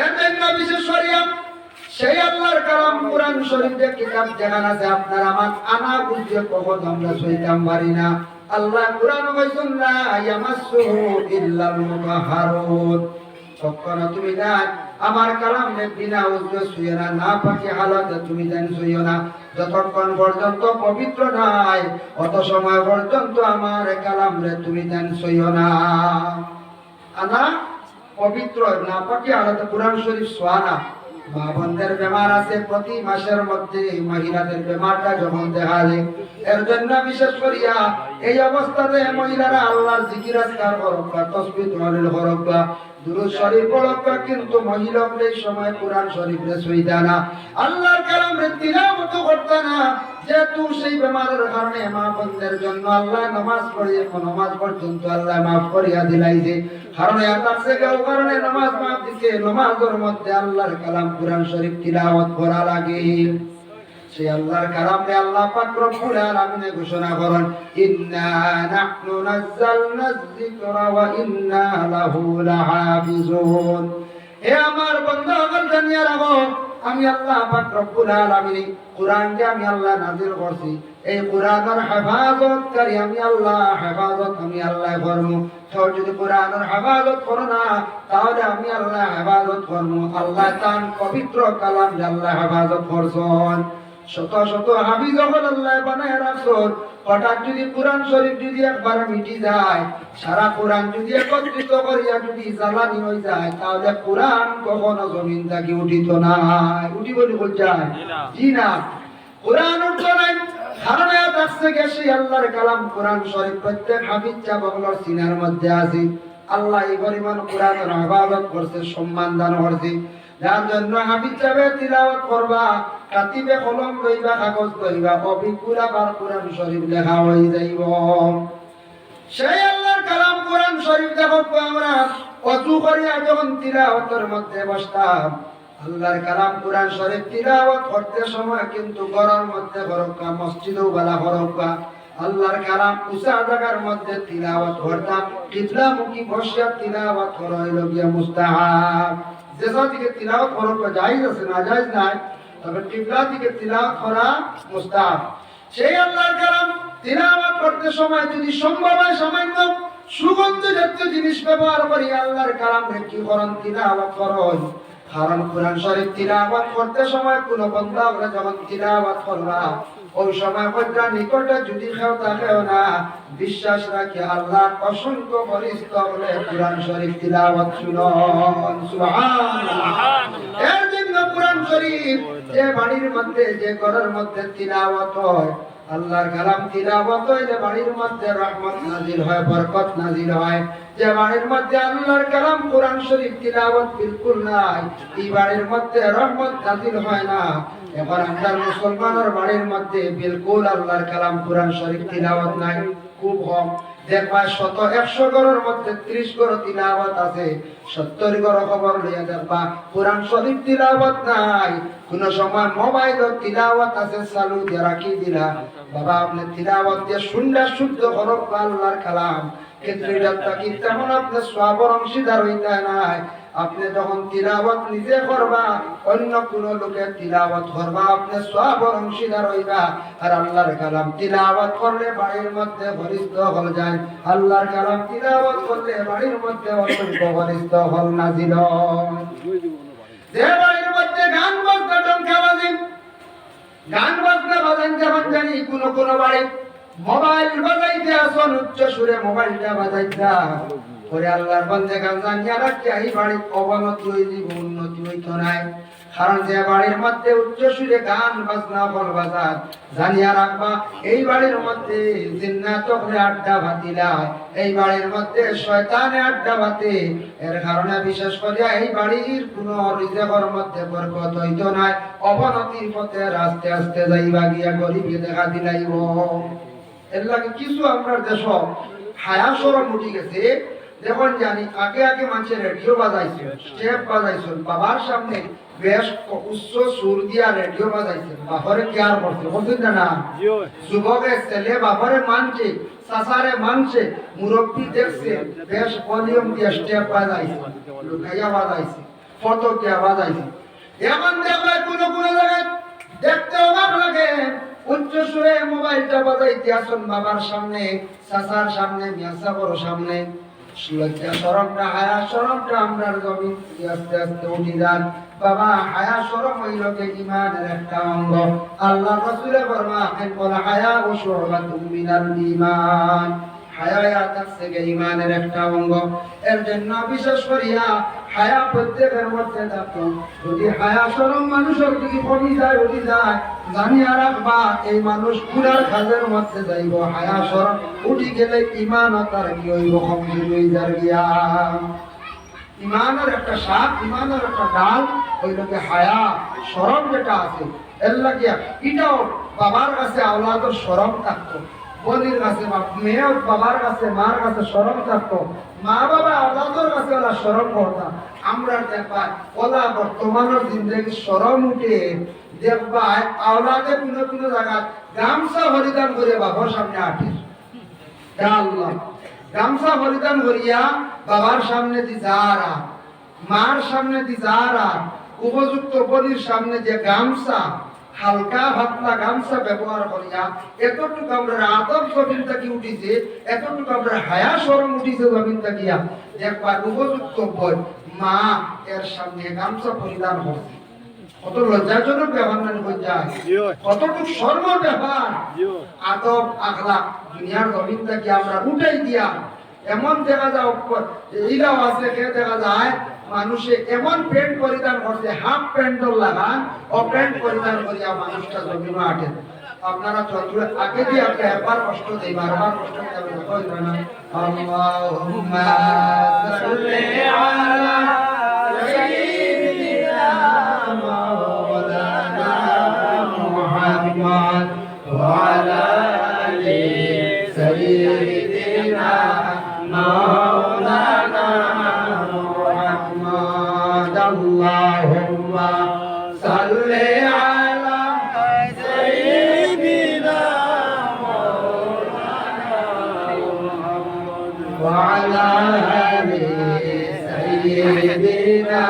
এর জন্য বিশেষ করিয়া সেই আল্লাহর কালাম কোরআন শরীফে কিতাব যেখানে আছে আপনার আমার আনা বুঝে কখন আমরা সইতাম পারি না। আল্লাহ কোরআন কইছেন না ইয়ামাসসুহু ইল্লাল মুতাহহারুন, কখনো তুমি না আমার কালামে বিনা উযরে ছুঁয়ো না, না পাকি হালতে তুমি জান ছুঁয়ো না। যতক্ষণ পর্যন্ত পবিত্র নাই অত সময় পর্যন্ত আমার কালামে তুমি জান ছুঁয়ো না। আনা পবিত্র না পাকি হালতে কোরআন শরীফ ছোঁয়া না। মা বোনদের বেমার আছে, প্রতি মাসের মধ্যে মহিলাদের বেমারটা যখন দেখা যায়, এর জন্য বিশেষ করিয়া এই অবস্থাতে মহিলারা আল্লাহর জিকির আজকার করবা, তাসবিহ তাহলিল করবা, দুরূদ শরীফ পড়বা, কিন্তু মহিলাদের এই সময় কোরআন শরীফে ছুঁইতা না, আল্লাহর কালামে তিলাওয়াত করতে না। যেহেতু সেই বেমারের কারণে মা বোনদের জন্য আল্লাহ নামাজ পড়িয়ে নামাজ পর্যন্ত আল্লাহ মাফ করিয়া দিলাইছে। কারণ এটাছে কেউ কারণে নামাজ মাফ দিছে, নামাজের মধ্যে আল্লাহর কালাম কোরআন শরীফ তিলাওয়াত করা লাগে। সেই আল্লাহর কালামে আল্লাহ পাক রব্বুল আলামিন ঘোষণা করেন ইন্না নাহনু নাযালনায যিকরা ওয়া ইন্না লাহু লাহাফিজুন। হে আমার বান্দাগণ জানিয়া রাখো, আমি আল্লাহ পাক রব্বুল আলামিন কোরআনকে আমি আল্লাহ নাযিল করছি, এই কোরআনের হেফাজতকারী আমি আল্লাহ, হেফাজত আমি আল্লাহ করব। কেউ যদি কোরআনের হেফাজত করো না তাহলে আমি আল্লাহ হেফাজত করব। আল্লাহ তার পবিত্র কালাম আল্লাহ হেফাজত করছেন। শত শত হাফিজ যখন আল্লাহ বানায় রাখছেন, হঠাৎ যদি কোরআন শরীফ যদি একবার মিটি যায়, সারা কোরআন যদি একত্রিত করিয়া যদি জ্বালানি হয়ে যায়, তাহলে কোরআন কখনো জমিন থেকে উঠিত না। উঠিব যায় জি না, কোরআন উঠত নাই। কারণ আসছে গেছে আল্লাহর কালাম কোরআন শরীফ প্রত্যেক হাফিজ চাবগলর সিনার মধ্যে আছে। আল্লাহ এই পরিমাণ কোরআনের হেফাজত করছে, সম্মান দান করছে, যার জন্য হাফিজ চাবে তিলাওয়াত করবা, কাতিবে কলম লইবা, কাগজ লইবা, অবিকুল আবার কোরআন শরীফ লেখা হয়ে যাইব। সেই আল্লাহর কালাম কোরআন শরীফ দেখো আমরা অজু করিয়া যখন তিলাওয়াতের মধ্যে বসতাম, আল্লাহর কালাম কোরআন শরীফ তিলাওয়াত করতে সময় কিন্তু ঘরের মধ্যে করবা, মসজিদেও বেলা করবা, আল্লাহর কালাম উঁচা জায়গার মধ্যে তিলাওয়াত করতাম। কিবলামুখী বসিয়া তিলাওয়াত করা হইল গিয়া মুস্তাহাব। যেসব দিকে তিলাওয়াত করা জায়েজ আছে, না জায়েজ নাই, তবে কিবলা দিকে তিলাওয়াত করা মুস্তাহাব। সেই আল্লাহর কালাম তিলাওয়াত করতে সময় যদি সম্ভব হয় সামান্য সুগন্ধ জাতীয় জিনিস ব্যবহার করি আল্লাহর কালাম কি করেন তিলাওয়াত করেন। কারণ কোরআন শরীফ তিলাওয়াত করতে সময় কোন বান্দা আমরা যখন তিলাওয়াত করবা, ওই সময় কইরা নিকটে যদি কেউ থাকেও না, বিশ্বাস রাখি আল্লাহ অসংখ্য ফেরেশতা বলে কোরআন শরীফ তিলাওয়াত শুনুন। সুবহানাল্লাহ। এর জন্য কোরআন শরীফ যে বাড়ির মধ্যে যে ঘরের মধ্যে তিলাওয়াত হয়, আল্লাহর কালাম তিলাওয়াত হইলে বাড়ির মধ্যে রহমত নাজিল হয়, বরকত নাজিল হয়। যে বাড়ির মধ্যে আল্লাহর কালাম কোরআন শরীফ তিলাওয়াত বিলকুল নাই, এই বাড়ির মধ্যে রহমত নাজিল হয় না। এখন আমাদের মুসলমানের বাড়ির মধ্যে বিলকুল আল্লাহর কালাম কোরআন শরীফ তিলাওয়াত নাই, খুব কম। দেখবা 100-100 ঘরের মধ্যে 30 ঘর তিলাওয়াত আছে, 70 ঘর খবর লইয়া দেখবা কোরআন শরীফ তিলাওয়াত নাই। কোন সময় মোবাইল তিলাওয়াত আছে, চালু দিয়ে রাখি দিলা, বাবা আপনি তিলাওয়াত দিয়ে সুন্দর শুদ্ধ হরফ আল্লাহর কালাম, কিন্তু এটা কি তেমন আপনি সওয়াবের অংশীদার হইতে নাই। আপনি যখন তিলাওয়াত নিজে করবা, অন্য কোন লোকের তিলাওয়াত করবা, আপনি সওয়াবের অংশীদার হইবা। আর আল্লাহর কালাম তিলাওয়াত করলে বাড়ির মধ্যে ফেরেশতা হল যায়, আল্লাহর কালাম তিলাওয়াত করলে বাড়ির মধ্যে অসংখ্য ফেরেশতা হল নাজিল হয়। যে বাড়ির মধ্যে গান বাজনা ডঙ্কা বাজে, গান বাজনা বাজেন যখন জানি কোন কোন বাড়ি মোবাইল বাজাইতে আসন, উচ্চ সুরে মোবাইলটা বাজাইতা করে আল্লাহর বান্দা গান জানিয়া রাখি, এই বাড়ির অবনতি হয়ে যাব, উন্নতি হইতো নাই। কারণ যে বাড়ির মধ্যে উচ্চ সুরে গান বাজনা বল বাজার, জানিয়া রাখবা এই বাড়ির মধ্যে জিন্নাত করে আড্ডা বাতিলা, এই বাড়ির মধ্যে শয়তানে আড্ডা বাতে। এর কারণে বিশেষ করে এই বাড়ির কোন রিজেকের মধ্যে বরকত হইতো নাই, অবনতির পথে আস্তে আস্তে যাইবা গিয়া গরিবে দেখা দিলাইব। এর লাগে কিছু আমরা দেশ হায়া সরম উঠি গেছে। যখন জানি আগে আগে মানুষের রেডিও বাজাইছে, স্টেপ বাজাইছে, বাবার সামনে বেশ উচ্চ সুর দিয়া রেডিও বাজাইছে, বাপরে কেয়ার করছে, বলছেন না? যুবকের ছেলে বাপরে মানছে, চাচারে মানছে, মুরব্বী দেখছে, বেশ ভলিউম দিয়ে স্টেপ বাজাইছে, লুকাইয়া বাজাইছে। ফটোকে আওয়াজ আইছে এমন দেখবে কোনো কোনো জায়গায় দেখতে অবাক লাগে উচ্চ সুরে মোবাইলটা বাজাইতে আসুন বাবার সামনে চাচার সামনে মিয়াসা বড় সামনে লজ্জা শরমটা হায়া শরমটা আমরা জমিন আস্তে আস্তে উঠি যান বাবা হায়া শরম হইল কে ইমানের একটা অঙ্গ আল্লাহ রাসূলে ফরমায়েন বলা হায়া ও শুরবাতুম মিনাল ঈমান হায়া আছে কে ইমানের একটা অঙ্গ এর জন্য বিশেষ করিয়া হায়া প্রত্যেকের মধ্যে থাকতো যদি হায়া শরম মানুষের দিকে কমি যায় উঠি যায় জানিয়া রাখবা এই মানুষ পুরার কাজের মধ্যে যাইব হায়া শরম উঠি গেলে ইমান তার কি হইব কমজোরি হয়ে যার গিয়া ইমানের একটা শাক ইমানের একটা ডাল হইল কি হায়া শরম যেটা আছে এর লাগিয়া এটাও বাবার কাছে আওলাদের শরম থাকতো বোনের কাছে মেয়ে বাবার কাছে মার কাছে শরম থাকতো মা বাবা আওলাদের কাছে ওরা শরম করতাম আমরা দেখবা ওলা বর্তমানের জিন্দগি শরম উঠে দেখবা আওলাদে কোনো কোনো জায়গা গামছা হরিদান করে বাবার সামনে আটে আল্লাহ গামছা হরিদান করিয়া বাবার সামনে দি যারা মার সামনে দি যারা উপযুক্ত বোনের সামনে যে গামছা হালকা পাতলা গামছা ব্যবহার করিয়া এতটুকু আমরা আদব জমিন থেকে উঠিছে এতটুকু আমরা হায়া শরম উঠিছে জমিন থাকিয়া দেখবা উপযুক্ত বই মা এর সামনে গামছা পরিধান করছে কত লজ্জাজনক ব্যাপার না যায় কতটুকু শর্ম ব্যাপার আদব আখলাক দুনিয়ার জমিন থেকে আমরা উঠাই দিয়া এমন দেখা যায় এইটাও আছে কে দেখা যায় মানুষে এমন প্যান্ট পরিধান করছে হাফ প্যান্ট লাগান ও প্যান্ট পরিধান করিয়া মানুষটা জমিন আটে আপনারা চতুর্থ আগে দিয়ে আপনি একবার কষ্ট দেই বারবার কষ্ট দেবেন কইবেন না আল্লাহুম্মা সাল্লি আলা সাইয়্যিদিনা মাওলানা মুহাম্মদ ওয়া আলা আলি সাইয়্যিদিনা মাওলানা মুহাম্মদ আল্লাহুম্মা সাল্লি আলা সাইয়্যিদিনা মাওলানা মুহাম্মদ ওয়া আলা আলি সাইয়্যিদিনা